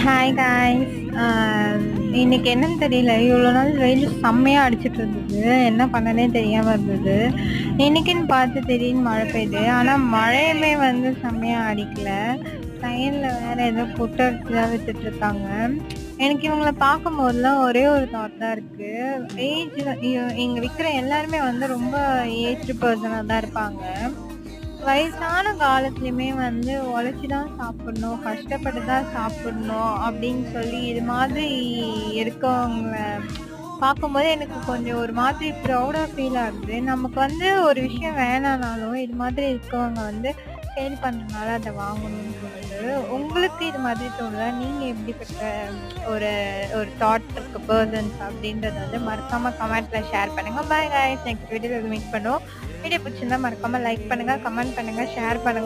Hi guys. இன்னைக்கு என்னன்னு தெரியல, இவ்வளோ நாள் வெயில் செம்மையாக அடிச்சிட்டு இருந்தது. என்ன பண்ணனே தெரியாமல் இருந்தது. இன்னைக்குன்னு பார்த்து திடீர்னு மழை பெய்யுது. ஆனால் மழையுமே வந்து செம்மையாக அடிக்கல. சைடில் வேற ஏதோ புட்டரிச்சு தான் வித்துட்டு இருக்காங்க. எனக்கு இவங்கள பார்க்கும்போதெல்லாம் ஒரே ஒரு தாட் தான் இருக்கு. ஏஜ் இங்கே விற்கிற எல்லாருமே வந்து ரொம்ப ஏஜ்டு பர்சனாக தான் இருப்பாங்க. வயசான காலத்துலயுமே வந்து உழைச்சி தான் சாப்பிடணும், கஷ்டப்பட்டு தான் சாப்பிடணும் அப்படின்னு சொல்லி இது மாதிரி இருக்கவங்கள பார்க்கும்போது எனக்கு கொஞ்சம் ஒரு மாதிரி ப்ரௌடா ஃபீல் ஆகுது. நமக்கு வந்து ஒரு விஷயம் வேணானாலும் இது மாதிரி இருக்கவங்க வந்து சேல் பண்றதுனால அதை வாங்கணும்னு தோணுது. உங்களுக்கு இது மாதிரி தோணுதா? நீங்க எப்படிப்பட்ட ஒரு ஒரு தாட் இருக்க பர்சன்ஸ் அப்படின்றத வந்து மறக்காம கமெண்ட்ல ஷேர் பண்ணுங்க. பாய் காய்ஸ், நெக்ஸ்ட் வீடியோல மீட் பண்ணுவோம். வீடியோ பிடிச்சிருந்தா மறக்காம லைக் பண்ணுங்க, கமெண்ட் பண்ணுங்க, ஷேர் பண்ணுங்க.